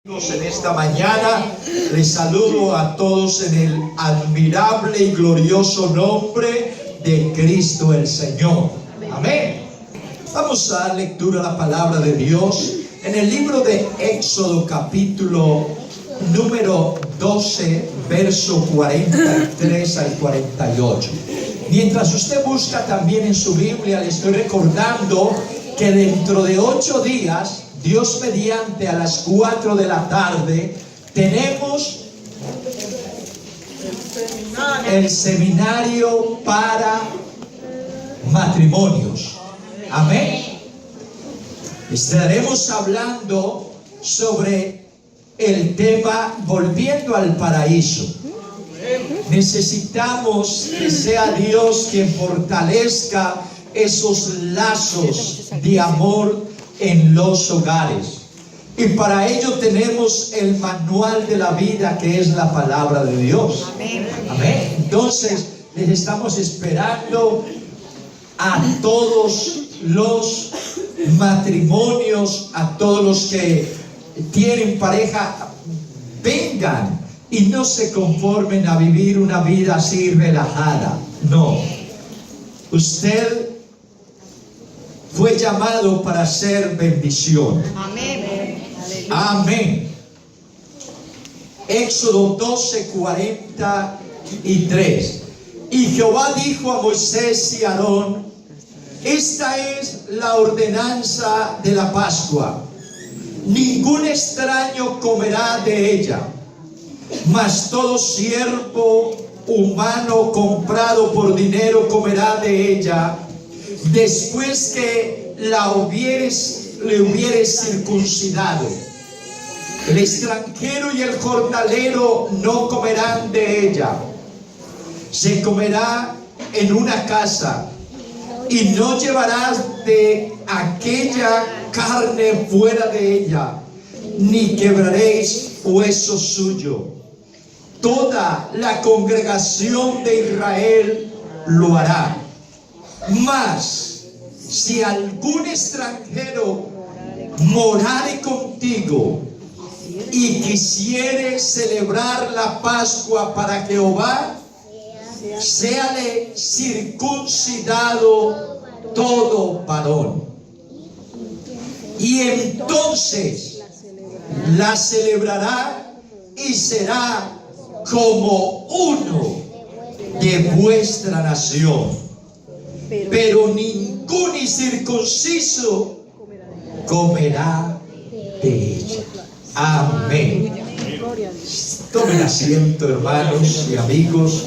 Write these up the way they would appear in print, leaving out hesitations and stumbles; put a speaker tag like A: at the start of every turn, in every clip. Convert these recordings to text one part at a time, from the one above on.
A: En esta mañana les saludo a todos en el admirable y glorioso nombre de Cristo el Señor. Amén. Vamos a dar lectura a la palabra de Dios en el libro de Éxodo, capítulo número 12, verso 43 al 48. Mientras usted busca también en su Biblia, le estoy recordando que dentro de 8 días, Dios mediante, a las 4 de la tarde, tenemos el seminario para matrimonios. Amén. Estaremos hablando sobre el tema volviendo al paraíso. Necesitamos que sea Dios quien fortalezca esos lazos de amor en los hogares, y para ello tenemos el manual de la vida, que es la palabra de Dios. Amén. Amén. Entonces les estamos esperando a todos los matrimonios, a todos los que tienen pareja. Vengan y no se conformen a vivir una vida así relajada. No, usted fue llamado para ser bendición. Amén. Amén. Éxodo 12, 43. Y Jehová dijo a Moisés y a Aarón: esta es la ordenanza de la Pascua. Ningún extraño comerá de ella, mas todo siervo humano comprado por dinero comerá de ella, después que le hubieres circuncidado. El extranjero y el jornalero no comerán de ella. Se comerá en una casa, y no llevarás de aquella carne fuera de ella, ni quebraréis hueso suyo. Toda la congregación de Israel lo hará. Mas si algún extranjero morare contigo y quisiere celebrar la Pascua para Jehová, séale circuncidado todo varón. Y entonces la celebrará y será como uno de vuestra nación. Pero ningún incircunciso comerá de ella. Amén. Tomen asiento, hermanos y amigos.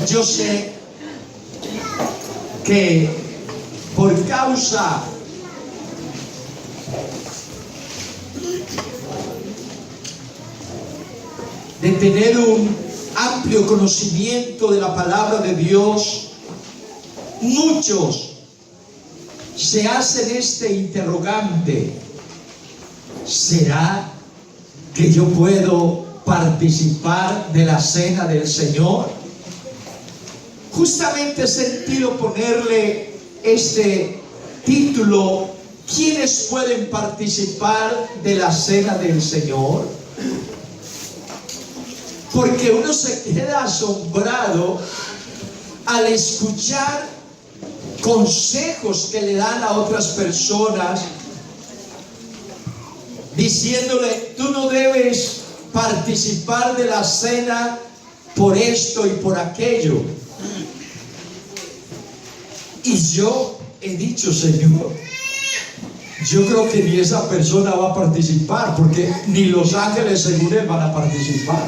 A: Yo sé que por causa de tener un amplio conocimiento de la palabra de Dios, muchos se hacen este interrogante: ¿será que yo puedo participar de la cena del Señor? Justamente he sentido ponerle este título: ¿quiénes pueden participar de la cena del Señor? Porque uno se queda asombrado al escuchar consejos que le dan a otras personas, diciéndole: tú no debes participar de la cena por esto y por aquello. Y yo he dicho: Señor, yo creo que ni esa persona va a participar, porque ni los ángeles según él van a participar.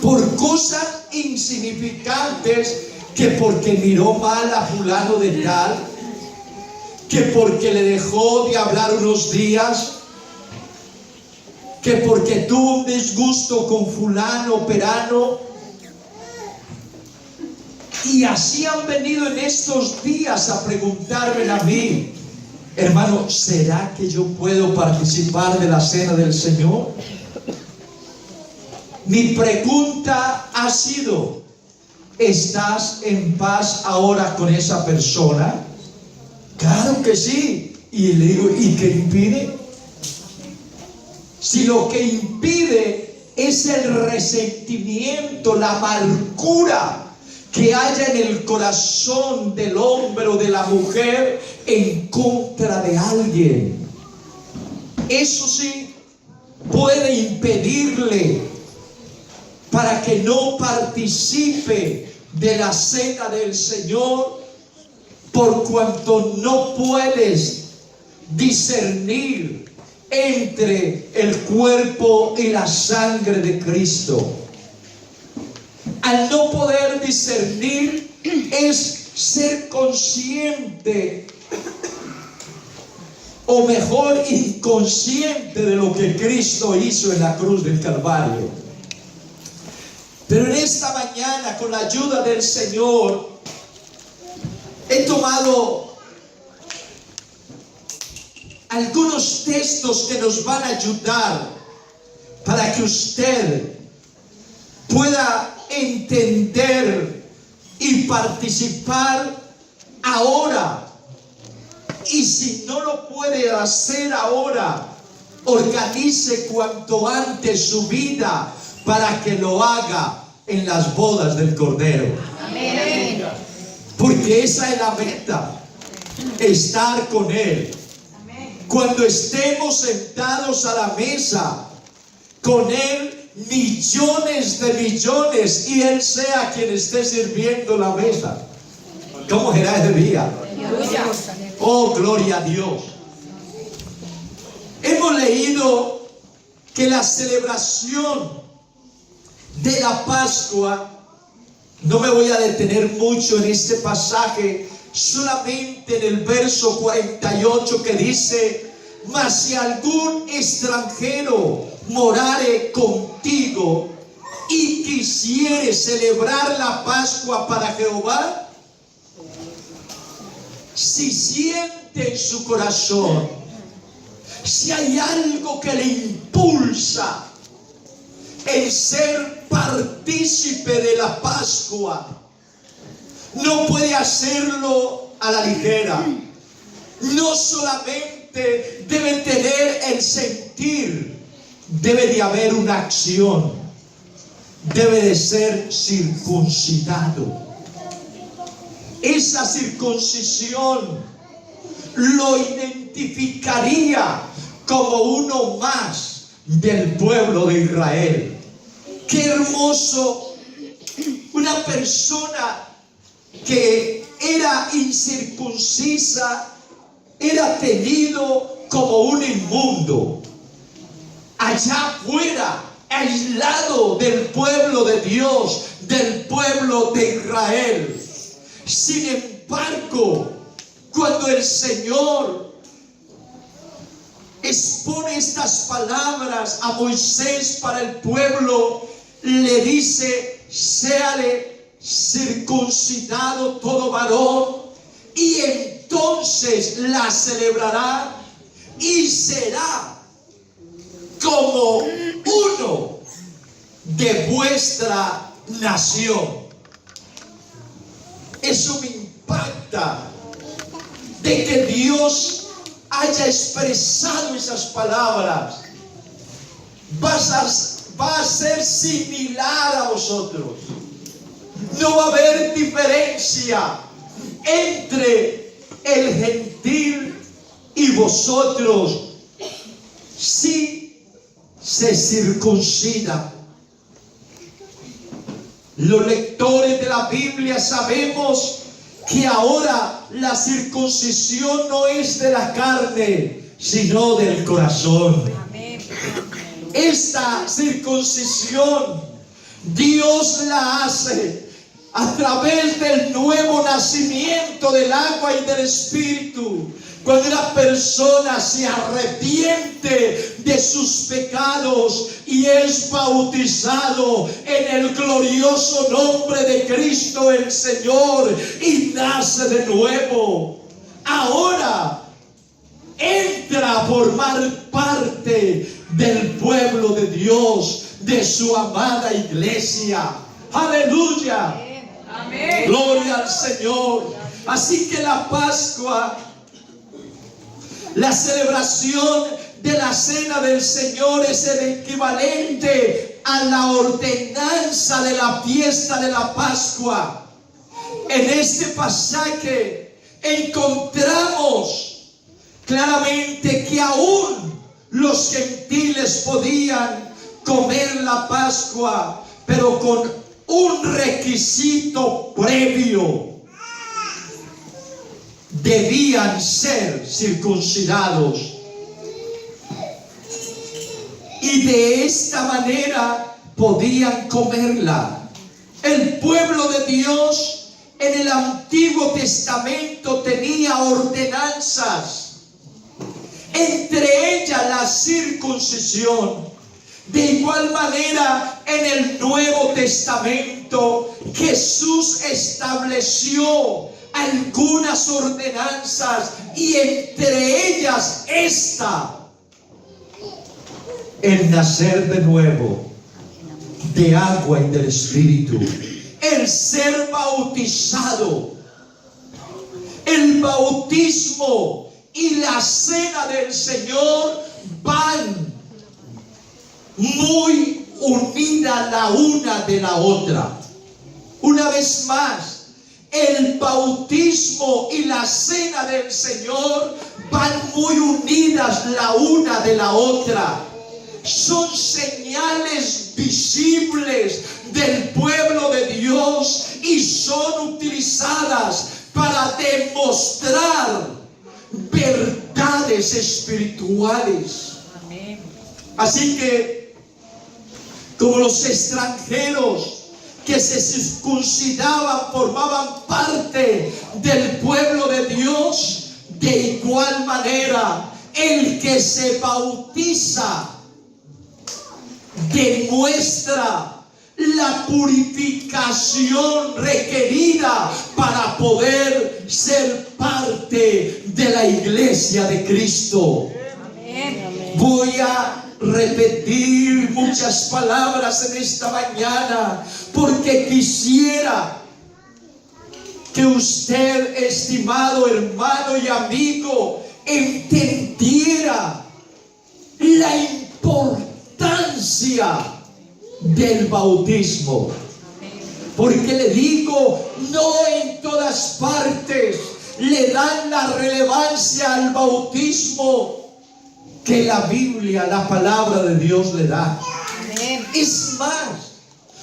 A: Por cosas insignificantes, que porque miró mal a fulano de tal, que porque le dejó de hablar unos días, que porque tuvo un disgusto con fulano, perano. Y así han venido en estos días a preguntarme a mí: hermano, ¿será que yo puedo participar de la cena del Señor? Mi pregunta ha sido: ¿estás en paz ahora con esa persona? Claro que sí. Y le digo, ¿y qué impide? Si lo que impide es el resentimiento, la amargura que haya en el corazón del hombre o de la mujer en contra de alguien. Eso sí puede impedirle para que no participe de la cena del Señor, por cuanto no puedes discernir entre el cuerpo y la sangre de Cristo. Al no poder discernir es ser consciente, o mejor inconsciente, de lo que Cristo hizo en la cruz del Calvario. Pero en esta mañana, con la ayuda del Señor, he tomado algunos textos que nos van a ayudar para que usted pueda entender y participar ahora. Y si no lo puede hacer ahora, organice cuanto antes su vida para que lo haga en las bodas del Cordero.
B: Amén.
A: Porque esa es la meta, estar con Él. Cuando estemos sentados a la mesa con Él, millones de millones, y Él sea quien esté sirviendo la mesa. ¿Cómo será ese día? Oh, gloria a Dios. Hemos leído que la celebración de la Pascua, no me voy a detener mucho en este pasaje, solamente en el verso 48 que dice: mas si algún extranjero morare contigo y quisiere celebrar la Pascua para Jehová, si siente en su corazón, si hay algo que le impulsa en ser partícipe de la Pascua, no puede hacerlo a la ligera. No solamente debe tener el sentir, debe de haber una acción, debe de ser circuncidado. Esa circuncisión lo identificaría como uno más del pueblo de Israel. Qué hermoso, una persona que era incircuncisa era tenido como un inmundo, allá afuera, aislado del pueblo de Dios, del pueblo de Israel. Sin embargo, cuando el Señor expone estas palabras a Moisés para el pueblo, le dice: séale circuncidado todo varón, y entonces la celebrará y será como uno de vuestra nación. Eso me impacta, de que Dios haya expresado esas palabras. Va a ser similar a vosotros. No va a haber diferencia entre el gentil y vosotros si se circuncida. Los lectores de la Biblia sabemos que ahora la circuncisión no es de la carne, sino del corazón. Esta circuncisión Dios la hace a través del nuevo nacimiento del agua y del Espíritu. Cuando una persona se arrepiente de sus pecados y es bautizado en el glorioso nombre de Cristo el Señor y nace de nuevo, ahora entra a formar parte del pueblo de Dios, de su amada iglesia. Aleluya.
B: Amén.
A: Gloria al Señor. Así que la Pascua La celebración de la cena del Señor es el equivalente a la ordenanza de la fiesta de la Pascua. En este pasaje encontramos claramente que aún los gentiles podían comer la Pascua, pero con un requisito previo: debían ser circuncidados. Y de esta manera podían comerla. El pueblo de Dios en el Antiguo Testamento tenía ordenanzas, entre ellas la circuncisión. De igual manera, en el Nuevo Testamento, Jesús estableció algunas ordenanzas, y entre ellas esta: el nacer de nuevo, de agua y del Espíritu, el ser bautizado. El bautismo y la cena del Señor van muy unidas la una de la otra. Una vez más, el bautismo y la cena del Señor van muy unidas la una de la otra. Son señales visibles del pueblo de Dios y son utilizadas para demostrar verdades espirituales.
B: Amén.
A: Así que, como los extranjeros que se circuncidaban formaban parte del pueblo de Dios, de igual manera el que se bautiza demuestra la purificación requerida para poder ser parte de la iglesia de Cristo.
B: Amén.
A: Voy a repetir muchas palabras en esta mañana, porque quisiera que usted, estimado hermano y amigo, entendiera la importancia del bautismo. Porque le digo, no en todas partes le dan la relevancia al bautismo que la Biblia, la palabra de Dios, le da.
B: Amén.
A: Es más,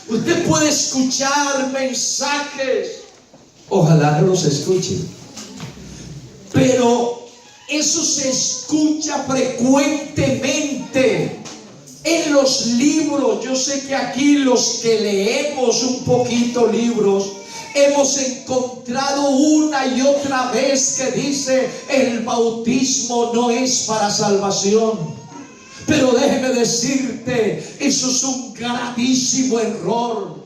A: usted puede escuchar mensajes, ojalá no los escuche, pero eso se escucha frecuentemente en los libros. Yo sé que aquí los que leemos un poquito libros, hemos encontrado una y otra vez que dice: el bautismo no es para salvación. Pero déjeme decirte, eso es un gravísimo error.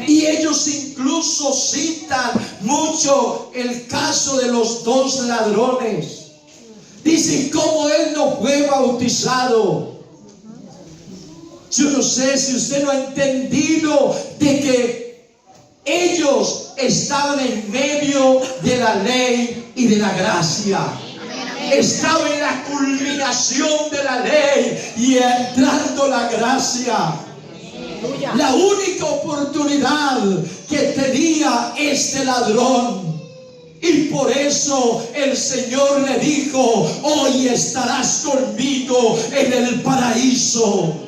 A: Y ellos incluso citan mucho el caso de los dos ladrones. Dicen cómo él no fue bautizado. Yo no sé si usted no ha entendido de que ellos estaban en medio de la ley y de la gracia. Estaban en la culminación de la ley y entrando la gracia. La única oportunidad que tenía este ladrón. Y por eso el Señor le dijo: hoy estarás conmigo en el paraíso.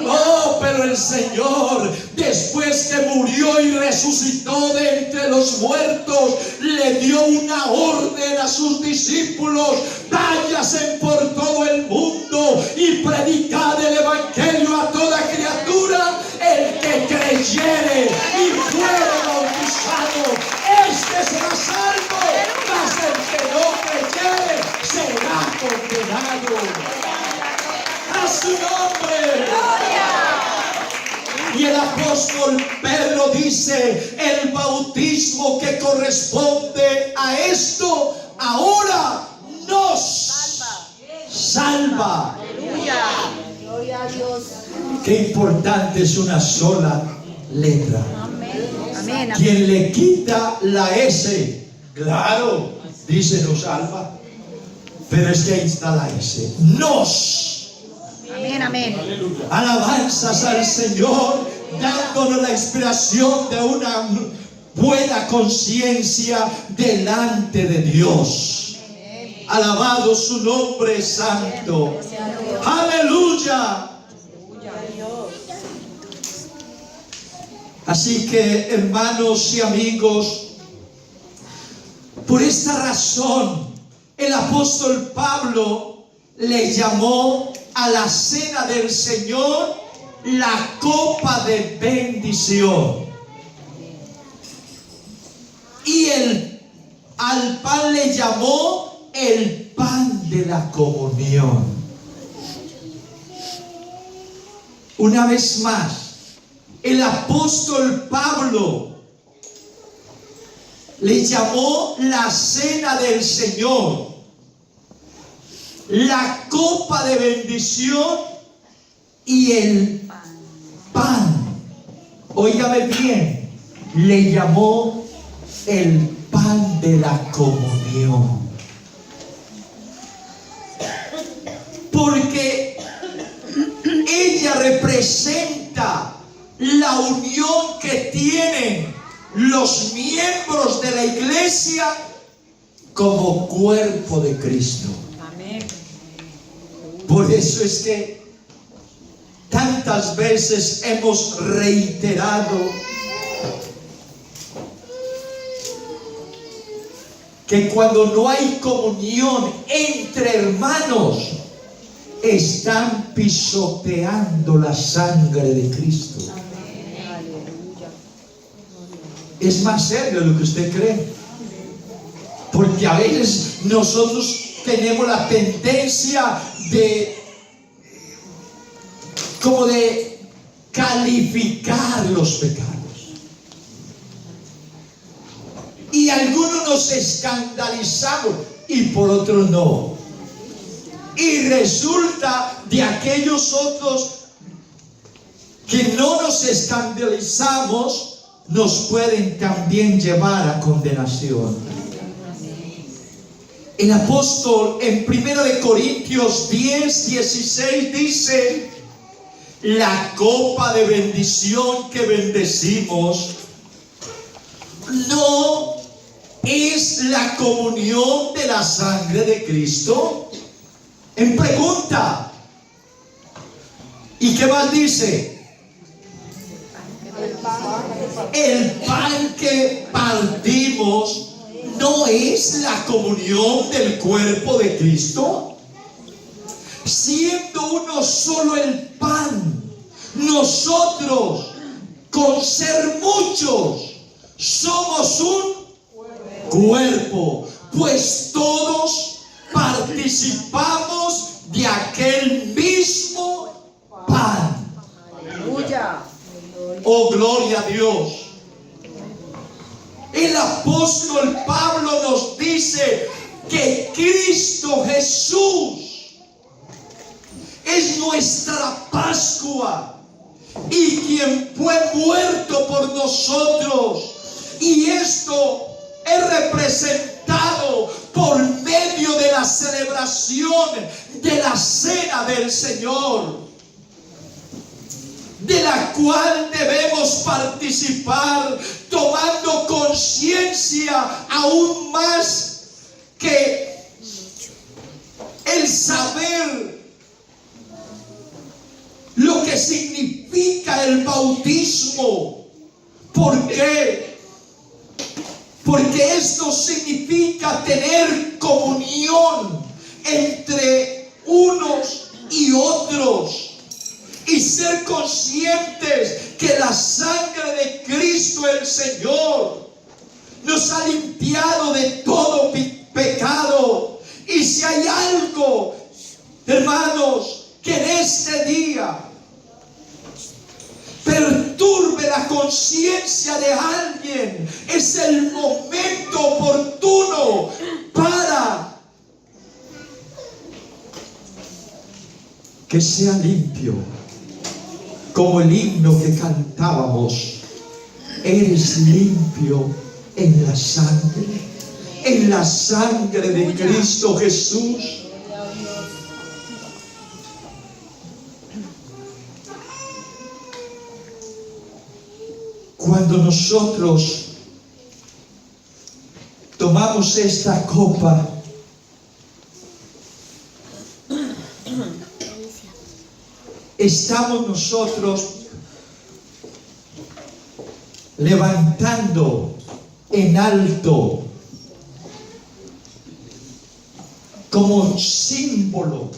A: Oh, pero el Señor, después que murió y resucitó de entre los muertos, le dio una orden a sus discípulos: váyanse por todo el mundo y predicad el evangelio a toda criatura. El que creyere y fuere bautizado, este será salvo, mas el que no creyere será condenado. A su nombre. Y el apóstol Pedro dice: el bautismo que corresponde a esto ahora nos salva.
B: Gloria a Dios.
A: Qué importante es una sola letra.
B: Amén.
A: Quien le quita la S, claro, dice: nos salva. Pero es que ahí está la S. Nos.
B: Amén, amén.
A: Alabanzas al Señor, dándonos la inspiración de una buena conciencia delante de Dios. Alabado su nombre santo. Aleluya. Así que, hermanos y amigos, por esta razón el apóstol Pablo le llamó a la cena del Señor la copa de bendición. Y al pan le llamó el pan de la comunión. Una vez más, el apóstol Pablo le llamó la cena del Señor la copa de bendición y el pan. Óigame bien, le llamó el pan de la comunión. Porque ella representa la unión que tienen los miembros de la iglesia como cuerpo de Cristo. Por eso es que tantas veces hemos reiterado que cuando no hay comunión entre hermanos, están pisoteando la sangre de Cristo. Es más serio de lo que usted cree. Porque a veces nosotros tenemos la tendencia de calificar los pecados. Y algunos nos escandalizamos y por otros no. Y resulta de aquellos otros que no nos escandalizamos, nos pueden también llevar a condenación. El apóstol en 1 Corintios 10:16 dice: la copa de bendición que bendecimos no es la comunión de la sangre de Cristo. En pregunta. ¿Y qué más dice? El pan que partimos no es la comunión del cuerpo de Cristo. Siendo uno solo el pan, nosotros, con ser muchos, somos un cuerpo, pues todos participamos de aquel mismo pan.
B: Aleluya.
A: Oh, gloria a Dios. El apóstol Pablo nos dice que Cristo Jesús es nuestra Pascua y quien fue muerto por nosotros. Y esto es representado por medio de la celebración de la cena del Señor, de la cual debemos participar, tomando conciencia aún más que el saber lo que significa el bautismo. ¿Por qué? Porque esto significa tener comunión entre unos y otros y ser conscientes que la sangre de Cristo el Señor nos ha limpiado de todo pecado. Y si hay algo, hermanos, que en este día perturbe la conciencia de alguien, es el momento oportuno para que sea limpio, como el himno que cantábamos: eres limpio en la sangre, en la sangre de Cristo Jesús. Cuando nosotros tomamos esta copa, estamos nosotros levantando en alto como símbolo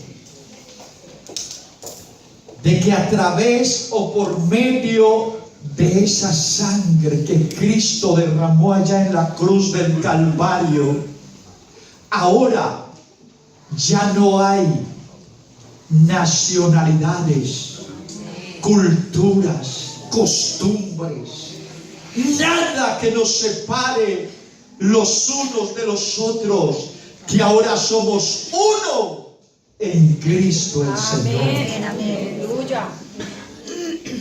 A: de que a través o por medio de esa sangre que Cristo derramó allá en la cruz del Calvario, ahora ya no hay nacionalidades, culturas, costumbres, nada que nos separe los unos de los otros, que ahora somos uno en Cristo el Señor.
B: Amén. Aleluya.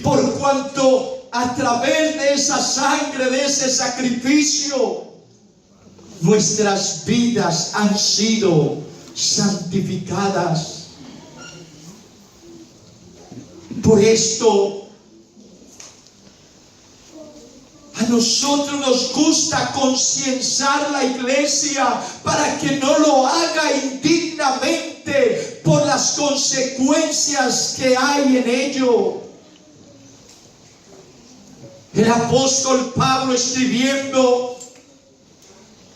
A: Por cuanto a través de esa sangre, de ese sacrificio, nuestras vidas han sido santificadas. Por esto, a nosotros nos gusta concienciar la iglesia para que no lo haga indignamente por las consecuencias que hay en ello. El apóstol Pablo, escribiendo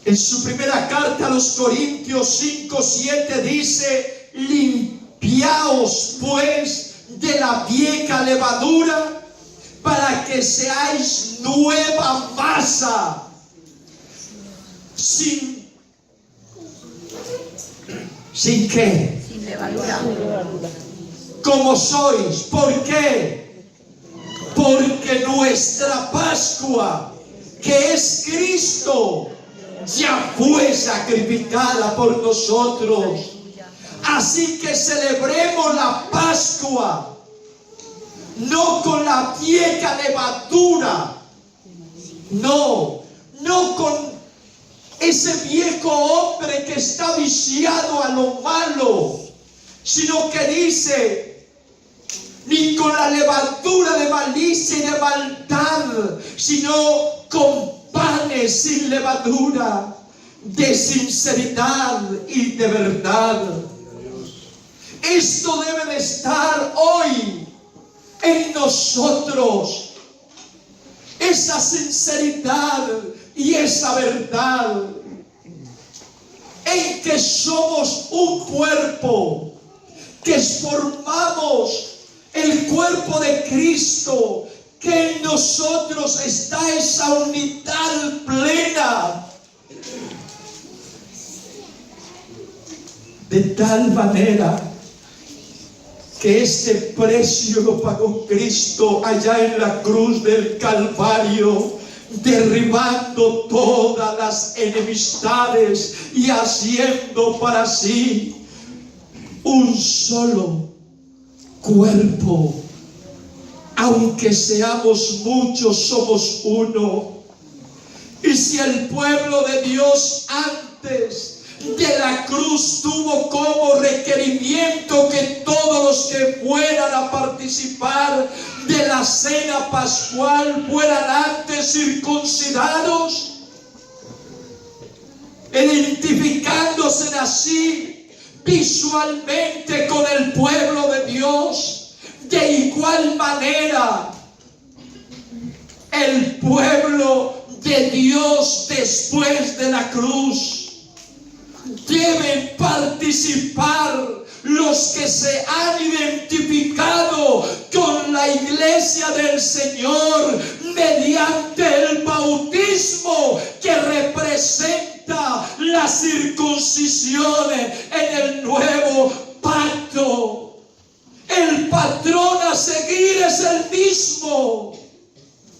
A: en su primera carta a los Corintios 5:7, dice: limpiaos pues de la vieja levadura, para que seáis nueva masa, sin qué,
B: Sin levadura.
A: como sois. ¿Por qué? Porque nuestra Pascua, que es Cristo, ya fue sacrificada por nosotros. Así que celebremos la Pascua no con la vieja levadura, no con ese viejo hombre que está viciado a lo malo, sino que dice: ni con la levadura de malicia y de maldad, sino con panes sin levadura, de sinceridad y de verdad. Esto debe de estar hoy en nosotros, esa sinceridad y esa verdad, en que somos un cuerpo, que formamos el cuerpo de Cristo, que en nosotros está esa unidad plena, de tal manera que este precio lo pagó Cristo allá en la cruz del Calvario, derribando todas las enemistades y haciendo para sí un solo cuerpo. Aunque seamos muchos, somos uno. Y si el pueblo de Dios antes de la cruz tuvo como requerimiento que todos los que fueran a participar de la cena pascual fueran antes circuncidados, identificándose así visualmente con el pueblo de Dios, de igual manera el pueblo de Dios después de la cruz deben participar los que se han identificado con la iglesia del Señor mediante el bautismo que representa la circuncisión en el nuevo pacto. El patrón a seguir es el mismo.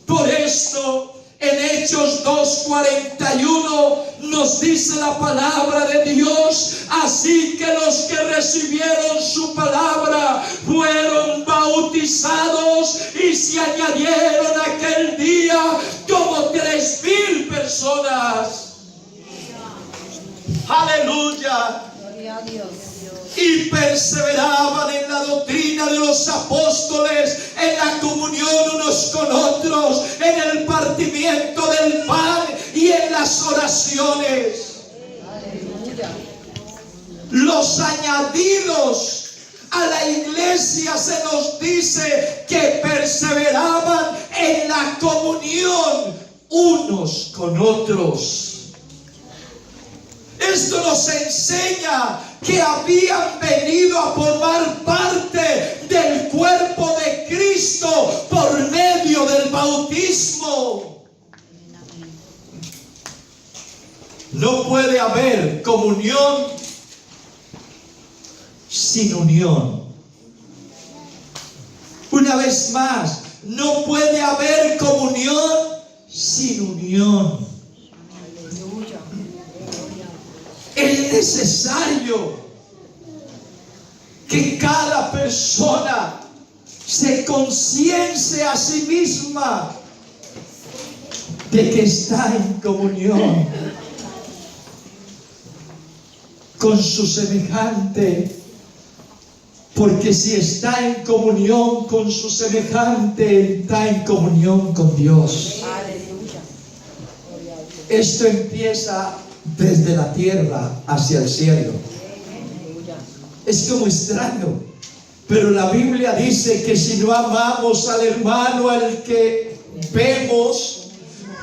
A: Por esto, en Hechos 2:41 nos dice la palabra de Dios: así que los que recibieron su palabra fueron bautizados, y se añadieron aquel día como 3,000 personas. Aleluya.
B: Gloria a Dios.
A: Y perseveraban en la doctrina de los apóstoles, en la comunión unos con otros, en el partimiento del pan y en las oraciones.
B: Aleluya.
A: Los añadidos a la iglesia se nos dice que perseveraban en la comunión unos con otros. Esto nos enseña que habían venido a formar parte del cuerpo de Cristo por medio del bautismo. No puede haber comunión sin unión. Una vez más, no puede haber comunión sin unión. Es necesario que cada persona se conciencie a sí misma de que está en comunión con su semejante. Porque si está en comunión con su semejante, está en comunión con Dios. Esto empieza desde la tierra hacia el cielo. Es como extraño, pero la Biblia dice que si no amamos al hermano al que vemos,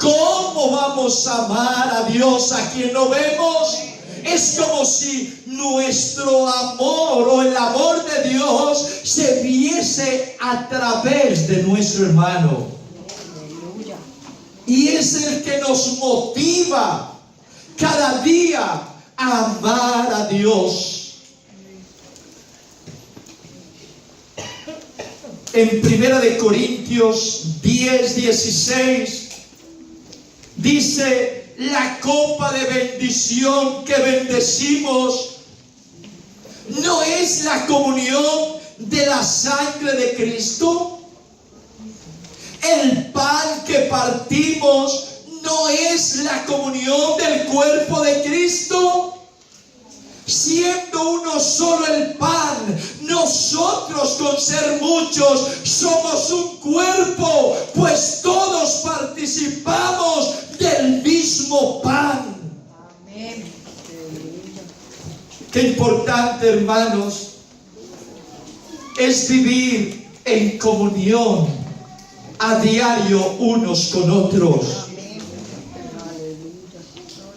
A: ¿cómo vamos a amar a Dios a quien no vemos? Es como si nuestro amor o el amor de Dios se viese a través de nuestro hermano. Y es el que nos motiva cada día a amar a Dios. En 1 Corintios 10:16 dice: la copa de bendición que bendecimos no es la comunión de la sangre de Cristo. El pan que partimos no es la comunión del cuerpo de Cristo. Siendo uno solo el pan, nosotros con ser muchos somos un cuerpo, pues todos participamos del mismo pan.
B: Amén.
A: Qué importante, hermanos, es vivir en comunión a diario unos con otros.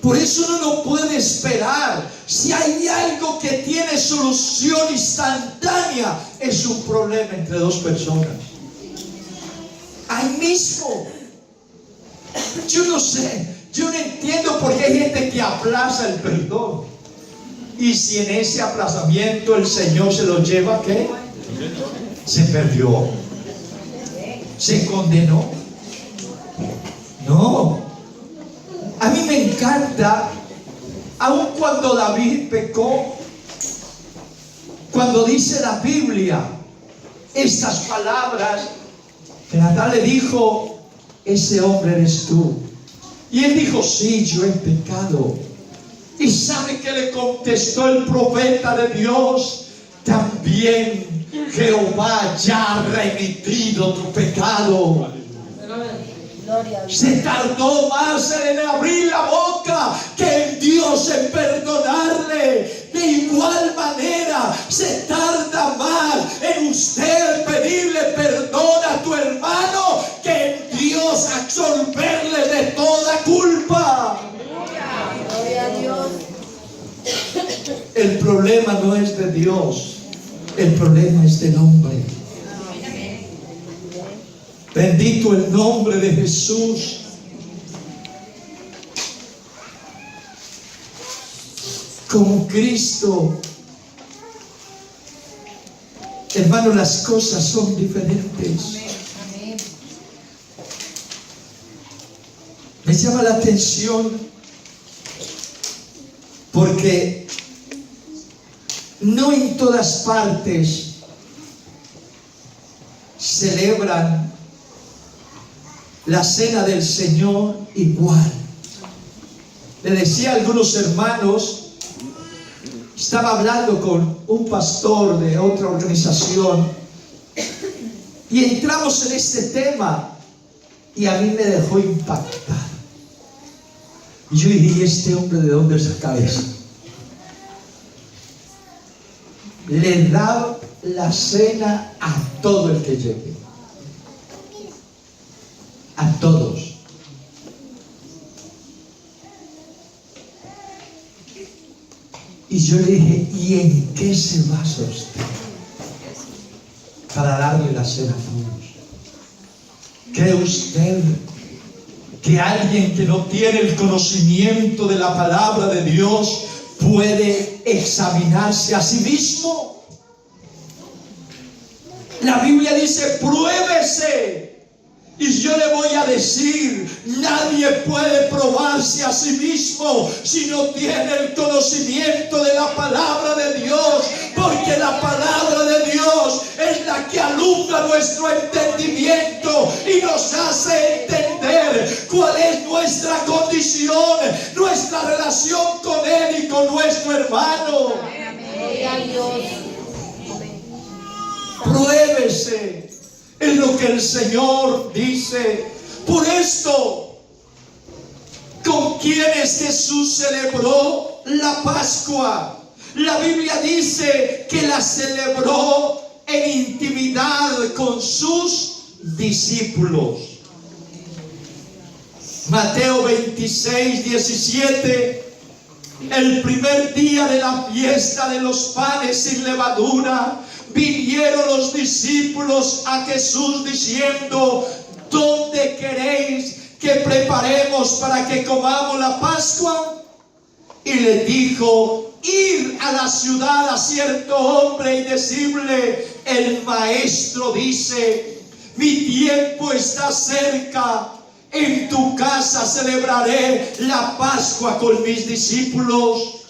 A: Por eso uno no puede esperar. Si hay algo que tiene solución instantánea, es un problema entre dos personas. Ahí mismo. Yo no sé, yo no entiendo por qué hay gente que aplaza el perdón. Y si en ese aplazamiento el Señor se lo lleva, ¿qué? Se perdió. Se condenó. No. A mí me encanta, aun cuando David pecó, cuando dice la Biblia estas palabras, que Natán le dijo: ese hombre eres tú. Y él dijo: sí, yo he pecado. Y ¿sabe qué le contestó el profeta de Dios? También Jehová ya ha remitido tu pecado. Se tardó más en abrir la boca que en Dios en perdonarle. De igual manera se tarda más en usted pedirle perdón a tu hermano que en Dios absolverle de toda culpa.
B: Gloria a Dios.
A: El problema no es de Dios, el problema es del hombre. Bendito el nombre de Jesús. Con Cristo, hermano, las cosas son diferentes. Me llama la atención porque no en todas partes celebran la cena del Señor igual. Le decía a algunos hermanos Estaba hablando con un pastor de otra organización y entramos en este tema y a mí me dejó impactado. Y yo dije, ¿y este hombre de dónde saca eso? Le da la cena a todo el que llegue. A todos. Y yo le dije, ¿y en qué se basa usted para darle la cena a todos? ¿Cree usted que alguien que no tiene el conocimiento de la palabra de Dios puede examinarse a sí mismo? La Biblia dice, pruébese. Y yo le voy a decir, nadie puede probarse a sí mismo si no tiene el conocimiento de la palabra de Dios, porque la palabra de Dios es la que alumbra nuestro entendimiento y nos hace entender cuál es nuestra condición, nuestra relación con Él y con nuestro hermano.
B: Gloria a Dios.
A: Pruébese. Es lo que el Señor dice. Por esto, ¿con quiénes Jesús celebró la Pascua? La Biblia dice que la celebró en intimidad con sus discípulos. Mateo 26, 17. El primer día de la fiesta de los panes sin levadura, vinieron los discípulos a Jesús diciendo, ¿dónde queréis que preparemos para que comamos la Pascua? Y le dijo, ir a la ciudad a cierto hombre y decirle, el maestro dice, mi tiempo está cerca, en tu casa celebraré la Pascua con mis discípulos.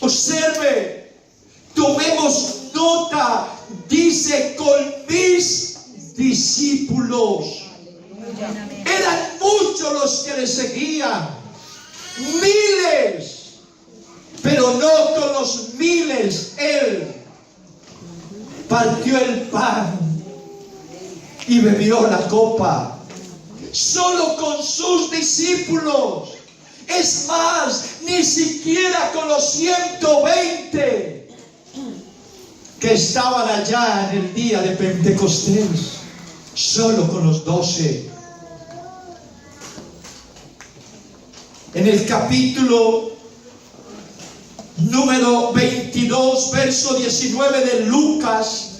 A: Observe, tomemos nota, dice con mis discípulos. Eran muchos los que le seguían, miles, pero no con los miles. Él partió el pan y bebió la copa. Solo con sus discípulos. Es más, ni siquiera con los 120 que estaban allá en el día de Pentecostés. Solo con los 12. En el capítulo número 22, verso 19 de Lucas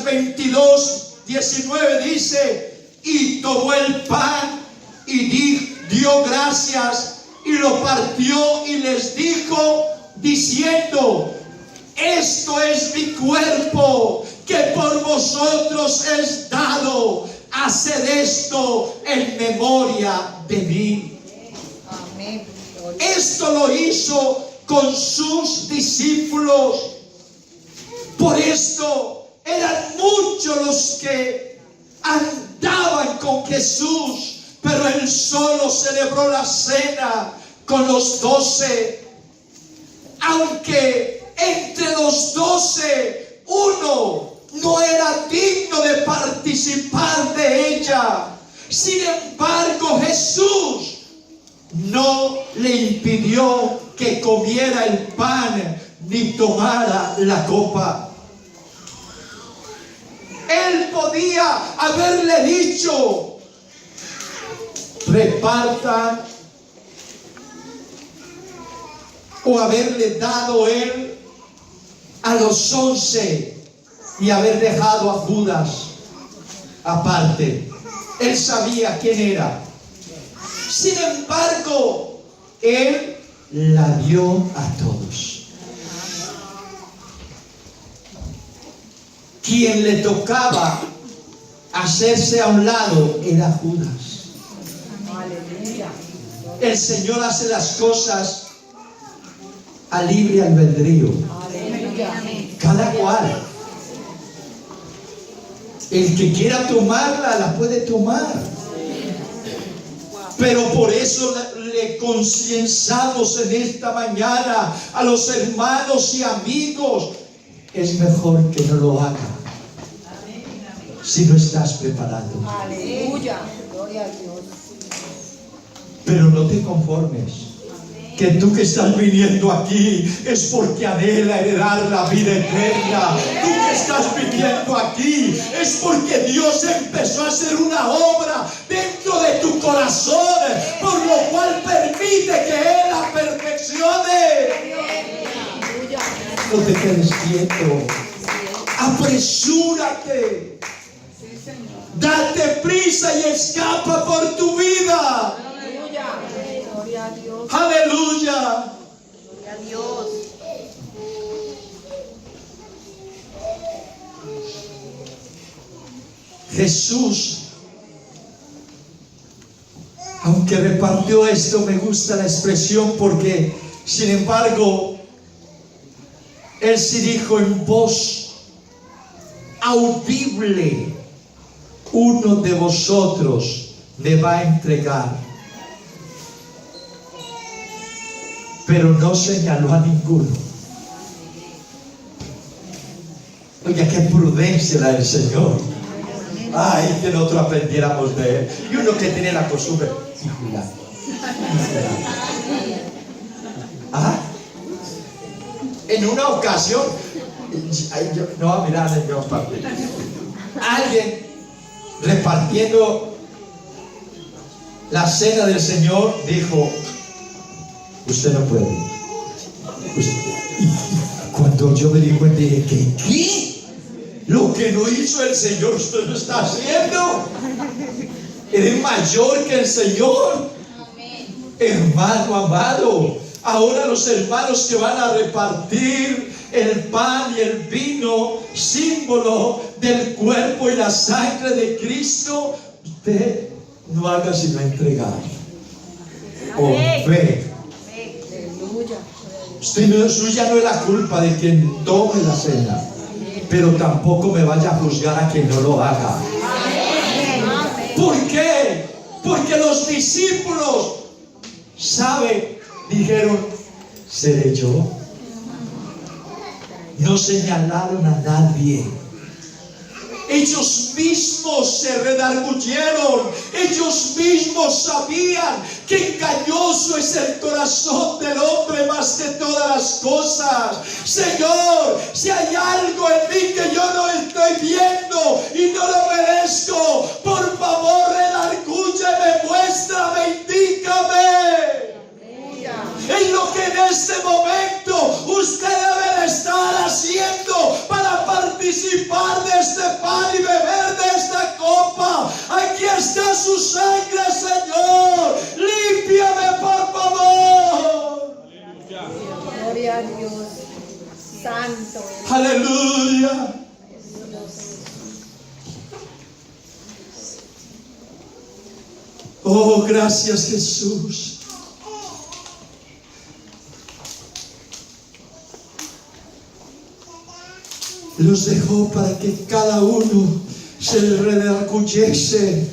A: 22, 19 dice, y tomó el pan y dio gracias y lo partió y les dijo diciendo, esto es mi cuerpo que por vosotros es dado, haced esto en memoria de mí.
B: Amén.
A: Esto lo hizo con sus discípulos. Por esto eran muchos los que andaban con Jesús, pero él solo celebró la cena con los 12. Aunque entre los 12 uno no era digno de participar de ella, sin embargo Jesús no le impidió que comiera el pan ni tomara la copa. Él podía haberle dicho, repartan, o haberle dado él a los 11 y haber dejado a Judas aparte. Él sabía quién era. Sin embargo, él la dio a todos. Quien le tocaba hacerse a un lado era Judas.
B: Aleluya.
A: El Señor hace las cosas a libre albedrío.
B: Aleluya.
A: Cada cual. El que quiera tomarla, la puede tomar. Pero por eso le concienciamos en esta mañana a los hermanos y amigos, es mejor que no lo haga si no estás preparado.
B: Aleluya. Gloria a Dios.
A: Pero no te conformes. Que tú que estás viniendo aquí es porque anhela heredar la vida eterna. Tú que estás viniendo aquí es porque Dios empezó a hacer una obra dentro de tu corazón, por lo cual permite que Él la perfeccione.
B: Aleluya.
A: No te quedes quieto. Apresúrate. Date prisa y escapa por tu vida.
B: Aleluya. Gloria a Dios.
A: Aleluya.
B: Gloria a Dios.
A: Jesús, aunque repartió esto, me gusta la expresión porque, sin embargo, Él sí dijo en voz audible: uno de vosotros me va a entregar. Pero no señaló a ninguno. Oiga, qué prudencia la del Señor. Ay, que nosotros aprendiéramos de Él. Y uno que tiene la costumbre. ¿Ah? En una ocasión, no va a mirar en mi parte. Alguien repartiendo la cena del Señor dijo: usted no puede. Y cuando yo me di cuenta, dije: ¿qué? Lo que no hizo el Señor, usted lo está haciendo. Eres mayor que el Señor. Hermano amado, ahora los hermanos que van a repartir el pan y el vino, símbolo del cuerpo y la sangre de Cristo, usted no haga sino entregar. O fe.
B: Aleluya.
A: Suya no es la culpa de quien tome la cena, pero tampoco me vaya a juzgar a quien no lo haga. ¿Por qué? Porque los discípulos, dijeron: ¿seré yo? No señalaron a nadie. Ellos mismos se redarguyeron. Ellos mismos sabían que engañoso es el corazón del hombre más que todas las cosas. Señor, si hay algo en mí que yo no estoy viendo y no lo merezco, por favor redargúyeme, muéstrame, indícame. Es lo que en este momento usted debe de estar haciendo para participar de este pan y beber de esta copa. Aquí está su sangre, Señor. Límpiame, por favor.
B: Gloria a Dios. Santo.
A: Aleluya. Oh, gracias, Jesús. Los dejó para que cada uno se redarguyese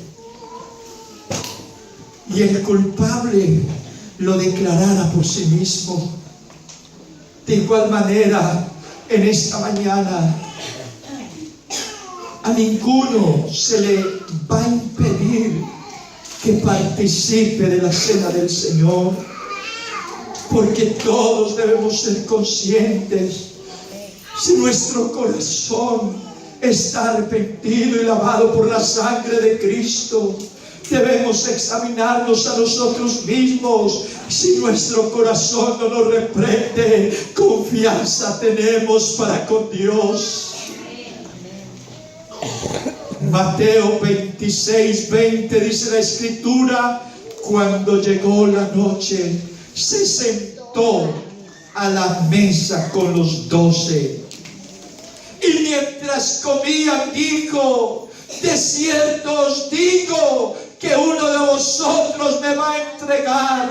A: y el culpable lo declarara por sí mismo. De igual manera, en esta mañana, a ninguno se le va a impedir que participe de la cena del Señor, porque todos debemos ser conscientes. Si nuestro corazón está arrepentido y lavado por la sangre de Cristo, debemos examinarnos a nosotros mismos. Si nuestro corazón no nos reprende, confianza tenemos para con Dios. Mateo 26:20 dice la Escritura: cuando llegó la noche, se sentó a la mesa con los 12. Y mientras comían dijo: de cierto os digo que uno de vosotros me va a entregar.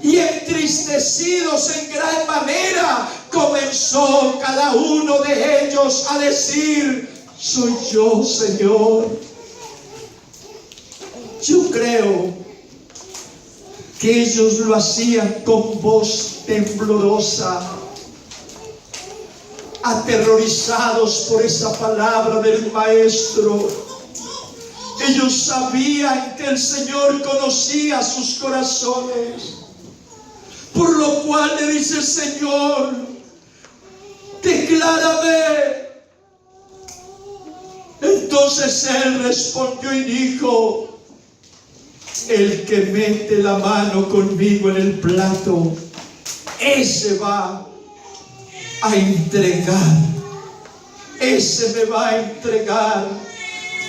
A: Y entristecidos en gran manera, comenzó cada uno de ellos a decir: soy yo, Señor. Yo creo que ellos lo hacían con voz temblorosa, aterrorizados por esa palabra del Maestro. Ellos sabían que el Señor conocía sus corazones, por lo cual le dice: Señor, declárame. Entonces él respondió y dijo: el que mete la mano conmigo en el plato, ese va a entregar, ese me va a entregar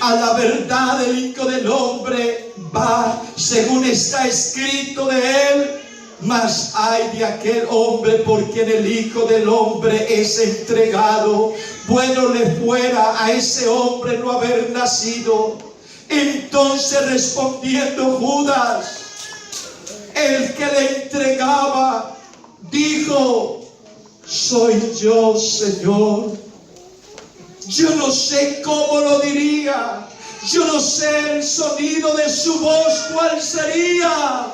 A: a la verdad. El Hijo del Hombre va según está escrito de él, mas ay de aquel hombre por quien el Hijo del Hombre es entregado. Bueno le fuera a ese hombre no haber nacido. Entonces respondiendo Judas, el que le entregaba, dijo: soy yo, Señor. Yo no sé cómo lo diría, yo no sé el sonido de su voz cuál sería,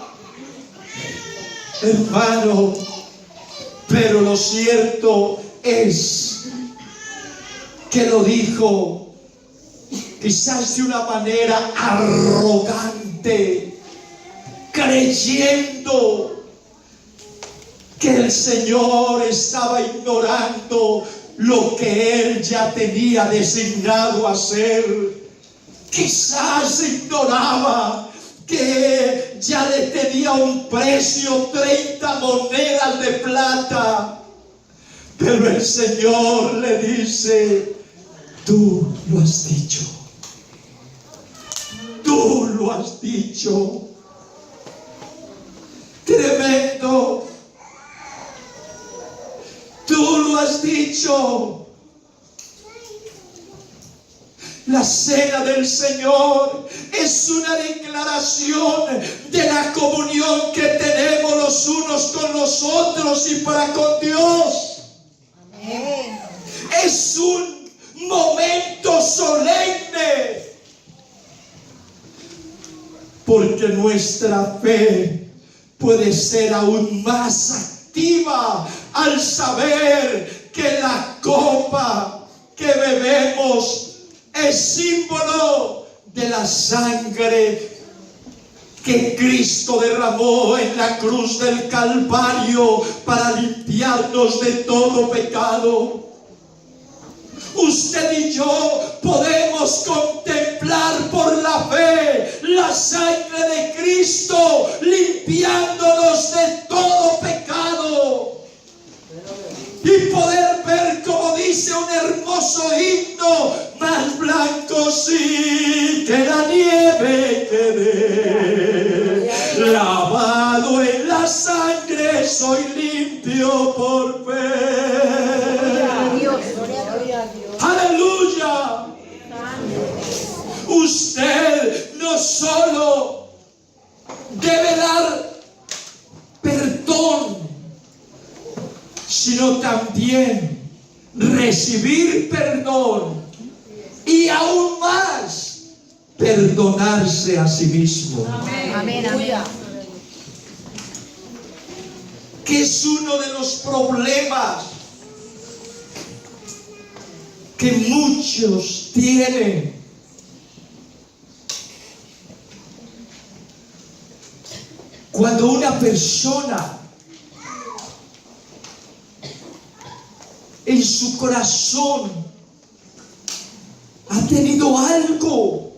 A: hermano, pero lo cierto es que lo dijo quizás de una manera arrogante, creyendo que el Señor estaba ignorando lo que él ya tenía designado hacer. Quizás ignoraba que ya le tenía un precio, 30 monedas de plata. Pero el Señor le dice: tú lo has dicho. Tú lo has dicho. Tremendo. Tú lo has dicho. La cena del Señor es una declaración de la comunión que tenemos los unos con los otros y para con Dios.
B: Amén.
A: Es un momento solemne, porque nuestra fe puede ser aún más activa al saber que la copa que bebemos es símbolo de la sangre que Cristo derramó en la cruz del Calvario para limpiarnos de todo pecado. Usted y yo podemos contemplar por la fe la sangre de Cristo limpiándonos de todo pecado. Y poder ver, como dice un hermoso himno: más blanco sí que la nieve quedé, lavado en la sangre soy limpio por fe.
B: Gloria a Dios.
A: Aleluya. Usted no solo debe dar perdón, sino también recibir perdón y aún más perdonarse a sí mismo.
B: Amén. Amén.
A: Que es uno de los problemas que muchos tienen. Cuando una persona en su corazón ha tenido algo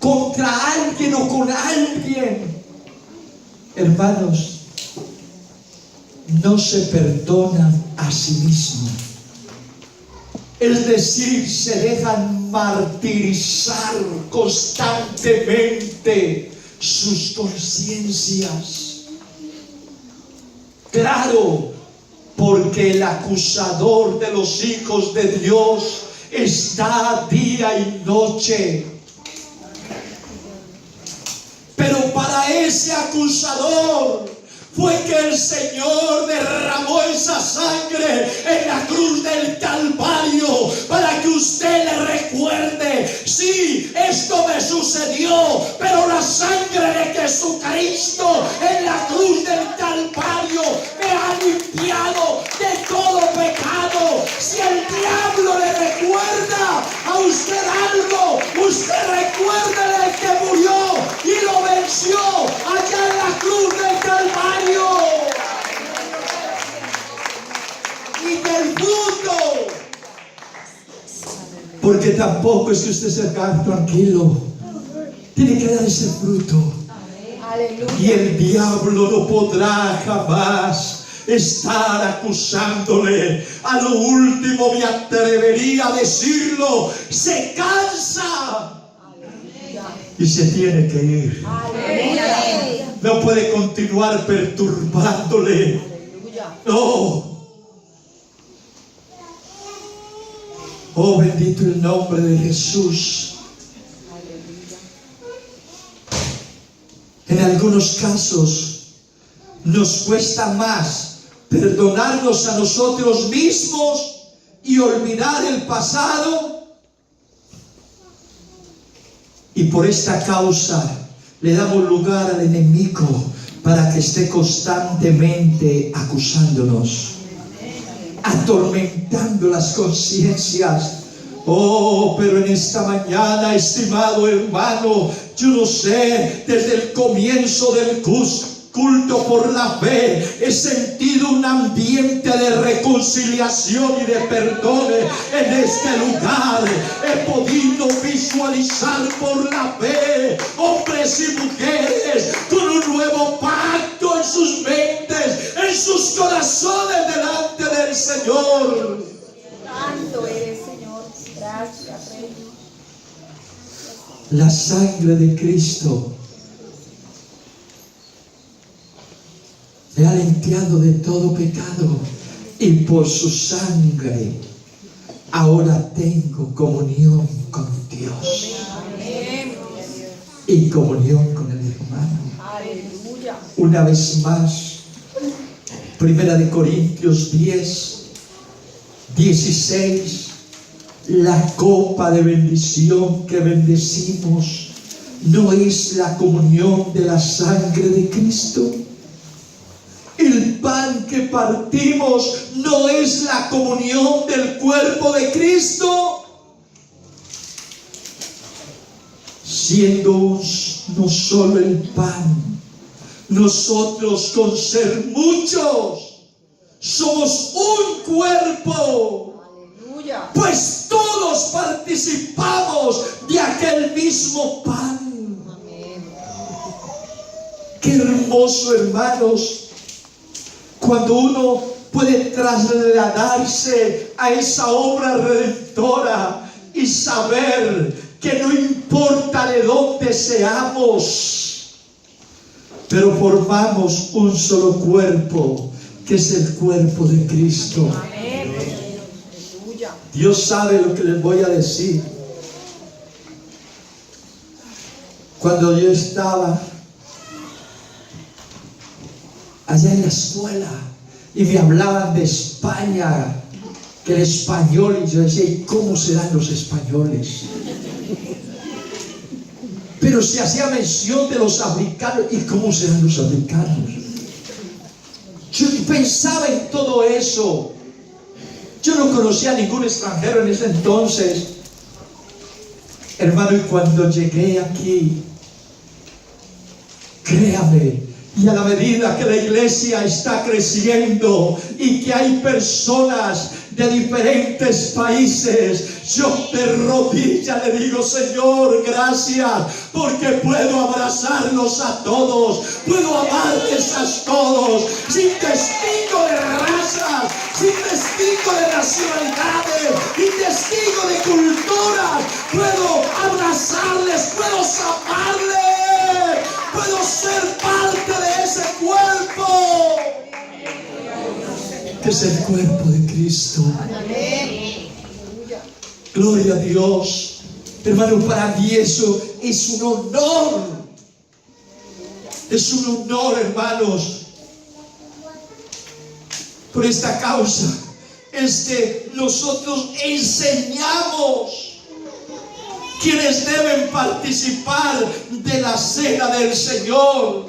A: contra alguien o con alguien, hermanos, no se perdonan a sí mismos. Es decir, se dejan martirizar constantemente sus conciencias. Claro, porque el acusador de los hijos de Dios está día y noche. Pero para ese acusador fue que el Señor derramó esa sangre en la cruz del Calvario, para que usted le recuerde: sí, esto me sucedió, pero la sangre de Jesucristo el fruto. Porque tampoco es que usted se quede tranquilo. Tiene que dar ese fruto. Y el diablo no podrá jamás estar acusándole. A lo último me atrevería a decirlo: se cansa y se tiene que ir. No puede continuar perturbándole. No. Oh, bendito el nombre de Jesús. En algunos casos nos cuesta más perdonarnos a nosotros mismos y olvidar el pasado. Y por esta causa le damos lugar al enemigo para que esté constantemente acusándonos, atormentando las conciencias. Oh, pero en esta mañana, estimado hermano, yo no sé, desde el comienzo del culto por la fe, he sentido un ambiente de reconciliación y de perdón en este lugar. He podido visualizar por la fe hombres y mujeres con un nuevo pacto en sus mentes, en sus corazones delante del Señor.
B: Santo eres, Señor. Gracias, Rey.
A: La sangre de Cristo me ha limpiado de todo pecado, y por su sangre ahora tengo comunión con Dios y comunión con el hermano.
B: Aleluya.
A: Una vez más, 1 Corintios 10, 16. La copa de bendición que bendecimos no es la comunión de la sangre de Cristo. El pan que partimos no es la comunión del cuerpo de Cristo. Siendo no solo el pan, nosotros con ser muchos somos un cuerpo. Pues todos participamos de aquel mismo pan. Qué hermoso, hermanos, cuando uno puede trasladarse a esa obra redentora y saber que no importa de dónde seamos, pero formamos un solo cuerpo, que es el cuerpo de Cristo. Dios sabe lo que les voy a decir. Cuando yo estaba allá en la escuela y me hablaban de España, que el español, y yo decía: ¿y cómo serán los españoles? Pero se hacía mención de los africanos, ¿y cómo serán los africanos? Yo pensaba en todo eso. Yo no conocía a ningún extranjero en ese entonces, hermano, y cuando llegué aquí, créame, y a la medida que la iglesia está creciendo y que hay personas de diferentes países, yo de rodillas le digo: Señor, gracias, porque puedo abrazarlos a todos, puedo amarles a todos, sin testigo de razas, sin testigo de nacionalidades, sin testigo de culturas. Puedo abrazarles, puedo amarles, puedo ser parte de ese cuerpo, que es el cuerpo de Cristo. Gloria a Dios. Hermano, para mí eso es un honor. Es un honor, hermanos. Por esta causa es que nosotros enseñamos quienes deben participar de la cena del Señor,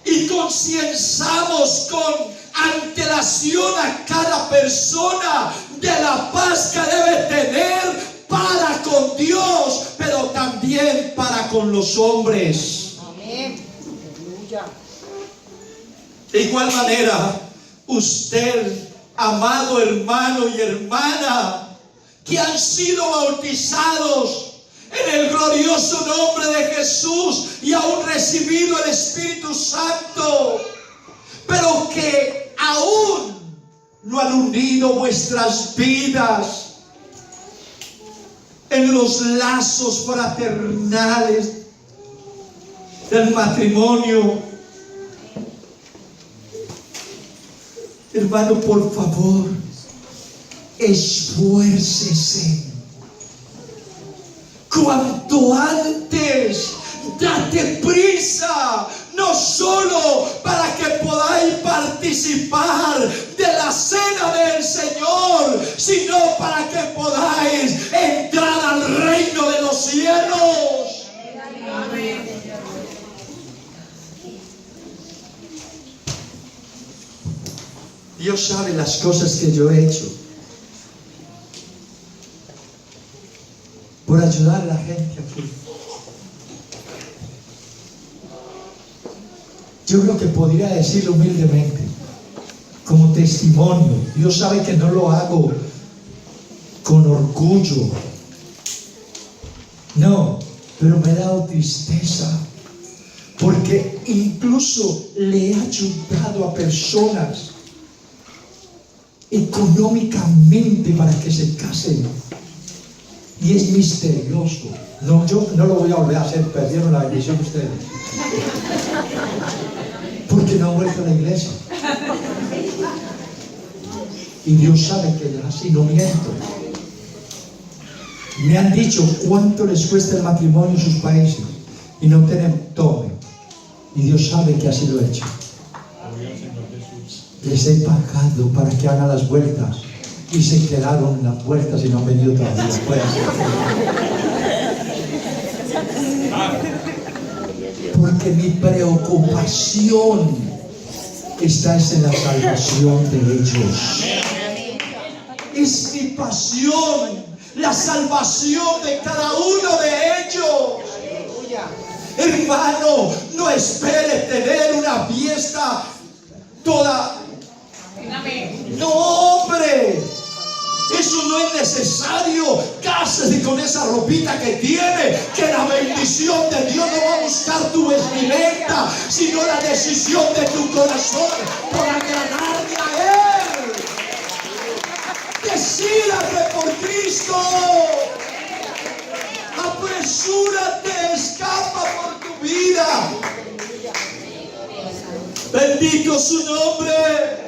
A: y concienciamos con antelación a cada persona de la paz que debe tener para con Dios, pero también para con los hombres.
B: Amén.
A: De igual manera, usted amado hermano y hermana, que han sido bautizados en el glorioso nombre de Jesús y aún recibido el Espíritu Santo, pero que aún no han unido vuestras vidas en los lazos fraternales del matrimonio. Hermano, por favor, esfuércese. Cuanto antes, date prisa, no solo para que podáis participar de la cena del Señor, sino para que podáis entrar al reino de los cielos. Amén. Dios sabe las cosas que yo he hecho por ayudar a la gente aquí. Yo creo que podría decirlo humildemente, como testimonio. Dios sabe que no lo hago con orgullo. No, pero me ha dado tristeza, porque incluso le he ayudado a personas económicamente para que se casen. Y es misterioso. No, yo no lo voy a volver a hacer, perdieron la bendición ustedes. Porque no han vuelto a la iglesia. Y Dios sabe que así no miento. Me han dicho cuánto les cuesta el matrimonio en sus países y no tienen tome. Y Dios sabe que así lo he hecho. Les he pagado para que hagan las vueltas y se quedaron en las vueltas y no han venido todavía. Puede ser. Porque mi preocupación está en la salvación de ellos. Es mi pasión, la salvación de cada uno de ellos. Hermano, no espere tener una fiesta toda. No, hombre, eso no es necesario. Cásese con esa ropita que tiene, que la bendición de Dios no va a buscar tu vestimenta, sino la decisión de tu corazón por agradarle a Él. Decídate por Cristo. Apresúrate, escapa por tu vida. Bendito su nombre.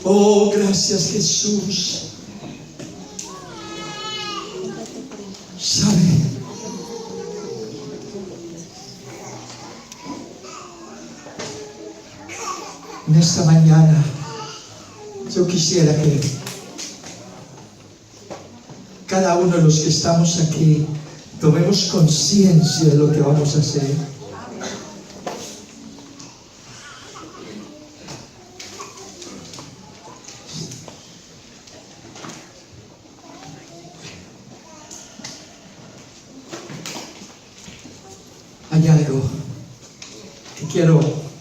A: Oh, gracias Jesús. ¿Sabe? En esta mañana yo quisiera que cada uno de los que estamos aquí tomemos conciencia de lo que vamos a hacer. Hay algo que quiero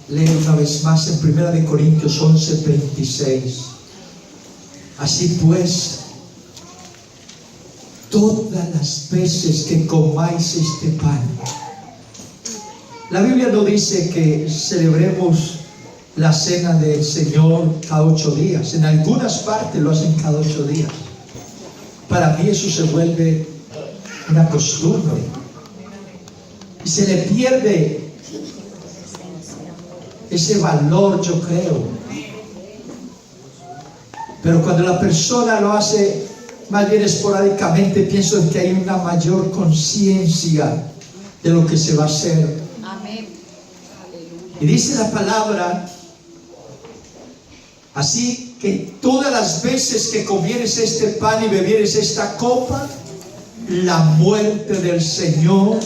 A: leer una vez más en 1 Corintios 11:26. Así pues, todas las veces que comáis este pan. La Biblia no dice que celebremos la cena del Señor cada 8 días. En algunas partes lo hacen cada 8 días. Para mí eso se vuelve una costumbre. Y se le pierde ese valor, yo creo. Pero cuando la persona lo hace más bien esporádicamente, pienso que hay una mayor conciencia de lo que se va a hacer.
B: Amén.
A: Y dice la palabra, así que todas las veces que comieres este pan y bebieres esta copa, la muerte del Señor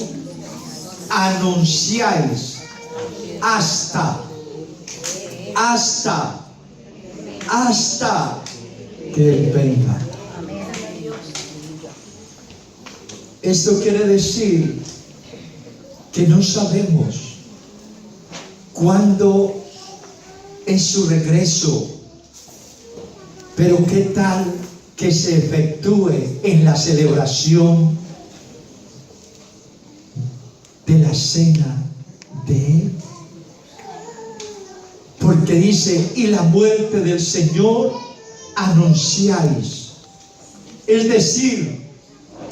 A: anunciáis hasta que Él venga. Esto quiere decir que no sabemos cuando es su regreso. Pero ¿qué tal que se efectúe en la celebración de la cena de Él? Porque dice, y la muerte del Señor anunciáis. Es decir,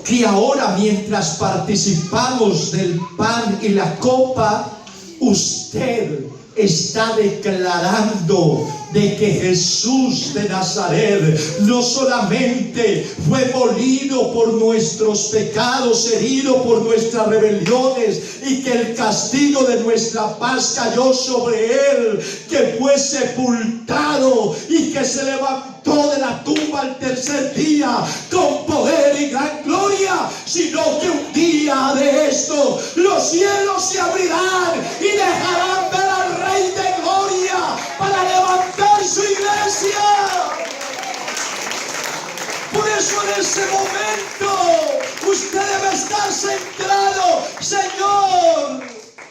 A: que ahora mientras participamos del pan y la copa, usted está declarando de que Jesús de Nazaret no solamente fue molido por nuestros pecados, herido por nuestras rebeliones, y que el castigo de nuestra paz cayó sobre Él, que fue sepultado y que se levantó de la tumba al tercer día con poder y gran gloria, sino que un día de esto los cielos se abrirán y dejarán ver al Rey de Gloria para levantar su iglesia. Por eso en ese momento usted debe estar centrado. Señor,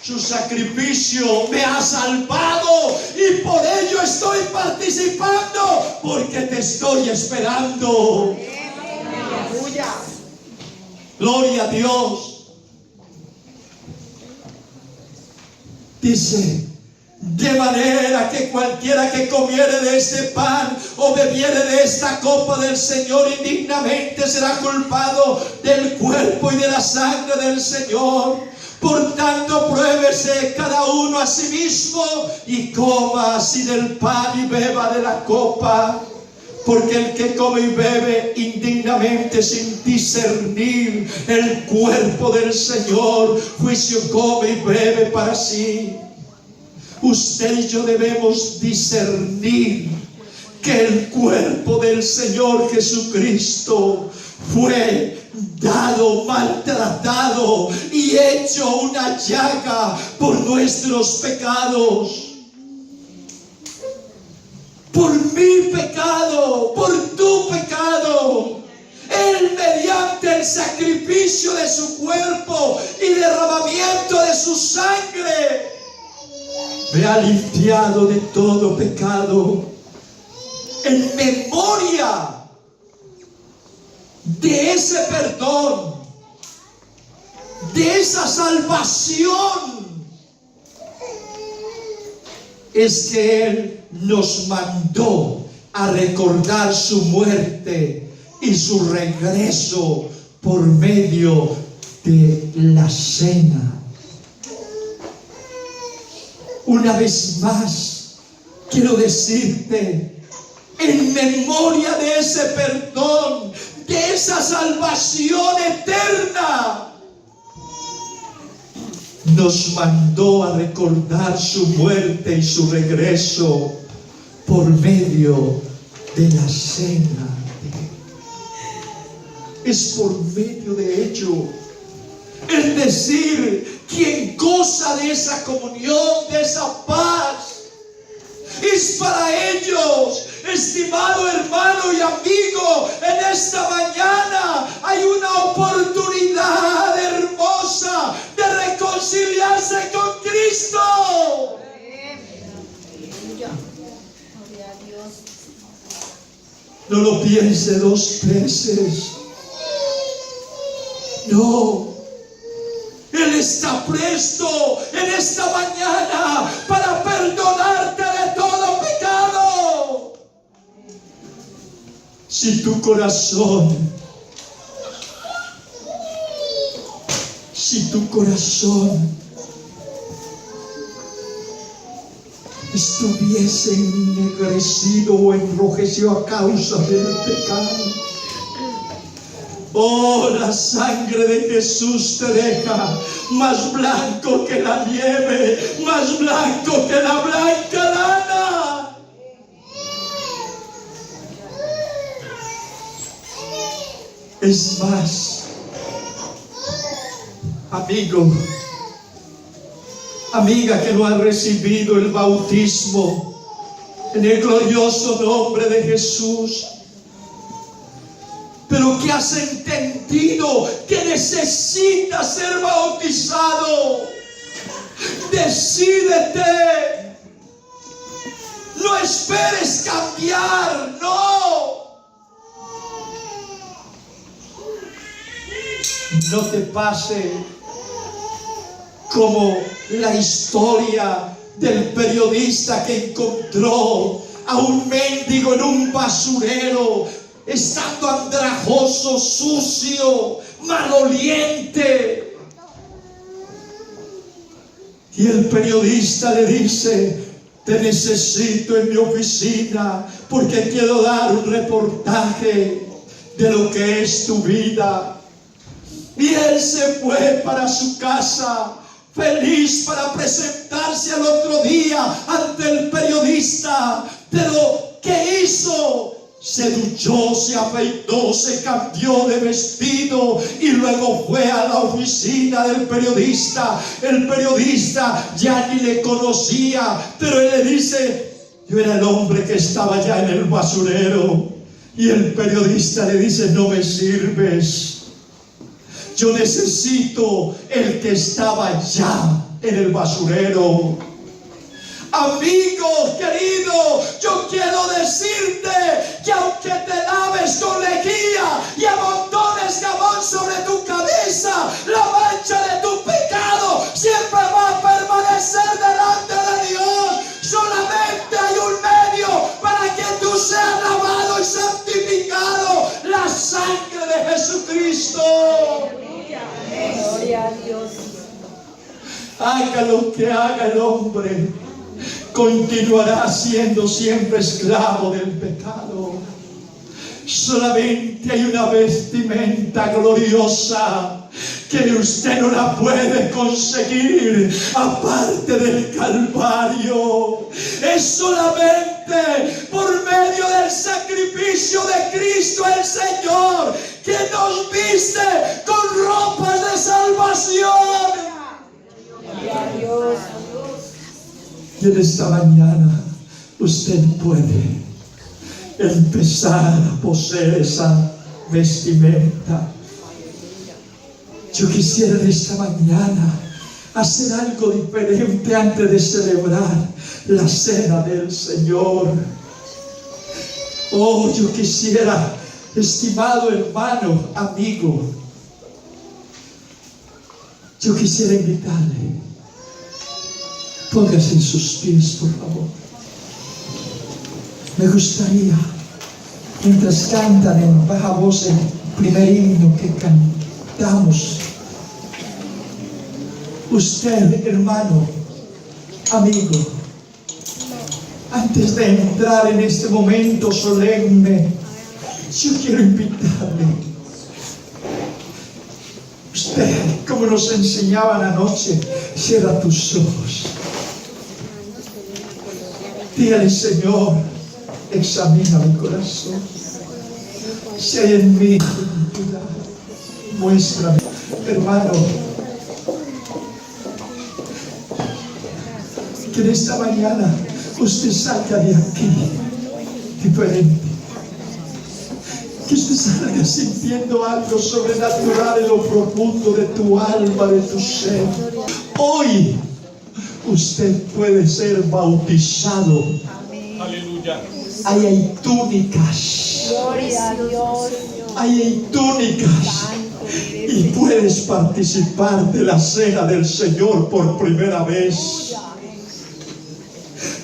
A: su sacrificio me ha salvado y por ello estoy participando, porque te estoy esperando. Gloria a Dios. Dice, de manera que cualquiera que comiere de este pan o bebiere de esta copa del Señor indignamente será culpado del cuerpo y de la sangre del Señor. Por tanto, pruébese cada uno a sí mismo y coma así del pan y beba de la copa. Porque el que come y bebe indignamente sin discernir el cuerpo del Señor, juicio come y bebe para sí. Usted y yo debemos discernir que el cuerpo del Señor Jesucristo fue dado, maltratado y hecho una llaga por nuestros pecados. Por mi pecado, por tu pecado. Él, mediante el sacrificio de su cuerpo y derramamiento de su sangre, me ha limpiado de todo pecado. En memoria de ese perdón, de esa salvación, es que Él nos mandó a recordar su muerte y su regreso por medio de la cena. Una vez más, quiero decirte, en memoria de ese perdón, de esa salvación eterna, nos mandó a recordar su muerte y su regreso por medio de la cena. Es por medio de ello. Es decir, quien goza de esa comunión, de esa paz, es para ellos. Estimado hermano y amigo, en esta mañana hay una oportunidad hermosa de reconciliarse con Cristo. No lo piense dos veces. No. Él está presto en esta mañana para perdonarte de todo pecado. Si tu corazón estuviese ennegrecido o enrojecido a causa del pecado, oh, la sangre de Jesús te deja más blanco que la nieve, más blanco que la blanca lana. Es más, amigo, amiga que no ha recibido el bautismo en el glorioso nombre de Jesús, pero que has entendido que necesitas ser bautizado, Decídete. No esperes cambiar, no. No te pase como la historia del periodista que encontró a un mendigo en un basurero, estando andrajoso, sucio, maloliente. Y el periodista le dice: te necesito en mi oficina porque quiero dar un reportaje de lo que es tu vida. Y él se fue para su casa, feliz para presentarse al otro día ante el periodista. Pero ¿qué hizo? Se duchó, se afeitó, se cambió de vestido y luego fue a la oficina del periodista. El periodista ya ni le conocía, pero él le dice: yo era el hombre que estaba ya en el basurero. Y el periodista le dice: no me sirves. Yo necesito el que estaba ya en el basurero. Amigo querido, yo quiero decirte que aunque te laves con lejía y amontones jabón sobre tu cabeza, la mancha de tu pecado siempre va a permanecer delante de Dios. Solamente hay un medio para que tú seas lavado y santificado: la sangre de Jesucristo.
B: Gloria a Dios.
A: Haga lo que haga el hombre, continuará siendo siempre esclavo del pecado. Solamente hay una vestimenta gloriosa que usted no la puede conseguir aparte del Calvario. Es solamente por medio del sacrificio de Cristo el Señor que nos viste con ropas de salvación.
B: Gloria a Dios.
A: Y en esta mañana usted puede empezar a poseer esa vestimenta. Yo quisiera en esta mañana hacer algo diferente antes de celebrar la cena del Señor. Oh, yo quisiera, estimado hermano, amigo, yo quisiera invitarle: póngase en sus pies, por favor. Me gustaría, mientras cantan en baja voz el primer himno que cantamos, usted, hermano, amigo, antes de entrar en este momento solemne, yo quiero invitarle. Usted, como nos enseñaban anoche, cierra tus ojos. Dígale: Señor, examina mi corazón. Si hay en mí iniquidad, muéstrame. Hermano, que en esta mañana usted salga de aquí diferente. Que usted salga sintiendo algo sobrenatural en lo profundo de tu alma, de tu ser. Hoy usted puede ser bautizado.
C: Aleluya.
A: Ahí hay túnicas.
B: Gloria a Dios.
A: Ahí hay túnicas. Y puedes participar de la cena del Señor por primera vez.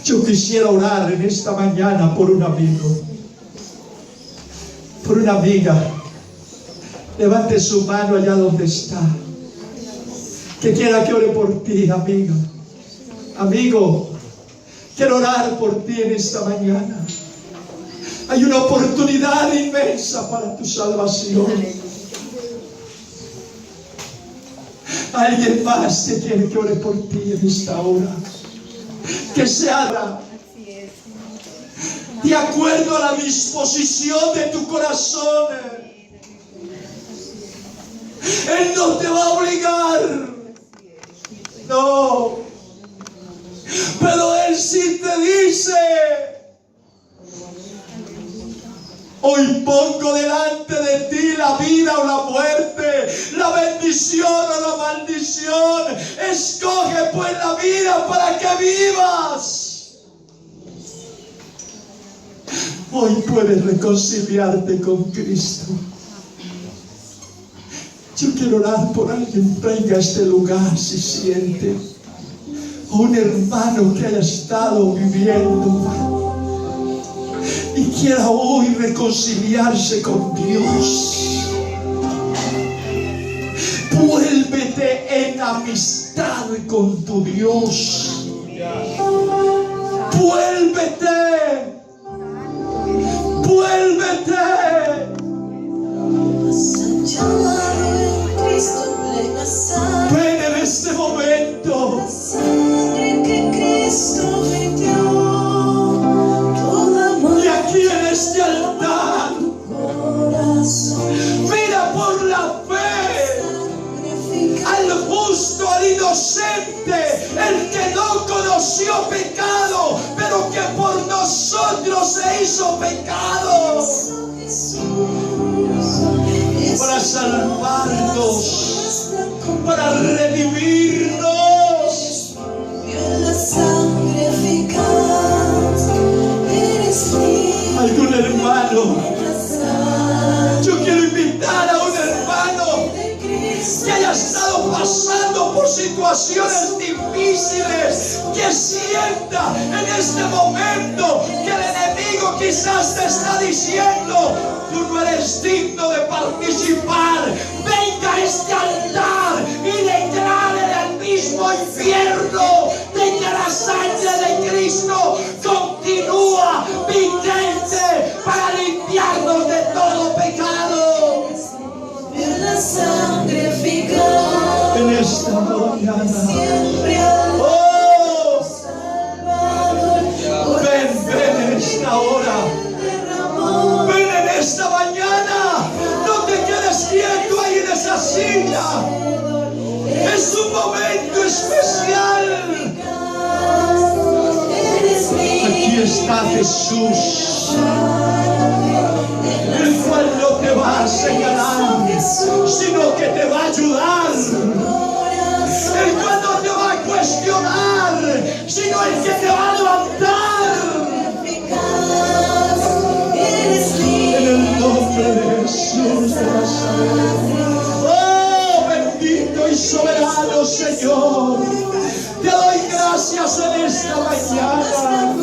A: Yo quisiera orar en esta mañana por un amigo, por una amiga. Levante su mano allá donde está. Que quiera que ore por ti, amiga. Amigo, quiero orar por ti en esta mañana. Hay una oportunidad inmensa para tu salvación. Alguien más que quiere que ore por ti en esta hora. Que se haga de acuerdo a la disposición de tu corazón. Él no te va a obligar. No. Pero Él sí te dice: Hoy pongo delante de ti la vida o la muerte, la bendición o la maldición. Escoge pues la vida para que vivas. Hoy puedes reconciliarte con Cristo. Yo quiero orar por alguien. Venga a este lugar si siente. O un hermano que haya estado viviendo y quiera hoy reconciliarse con Dios. Vuélvete en amistad con tu Dios. Vuélvete. Vuélvete. Ven en este momento. Y aquí en este altar, mira por la fe al justo, al inocente, el que no conoció pecado, pero que por nosotros se hizo pecado para salvarnos, para redimirnos. Algún hermano, yo quiero invitar a un hermano que haya estado pasando por situaciones difíciles, que sienta en este momento que el enemigo quizás te está diciendo: tú no eres digno de participar. Venga a este altar y declare al mismo infierno de que la sangre de Cristo continúa vigente para limpiarnos de todo pecado. En esta mañana, oh, ven en esta hora, ven en esta mañana. No te quedes quieto ahí en esa silla. Es un momento especial. Aquí está Jesús, el cual no te va a señalar, sino que te va a ayudar. El cual no te va a cuestionar, sino el que te va a levantar. En el nombre de Jesús de Nazaret. Oh, bendito y soberano Señor, te doy gracias en esta mañana.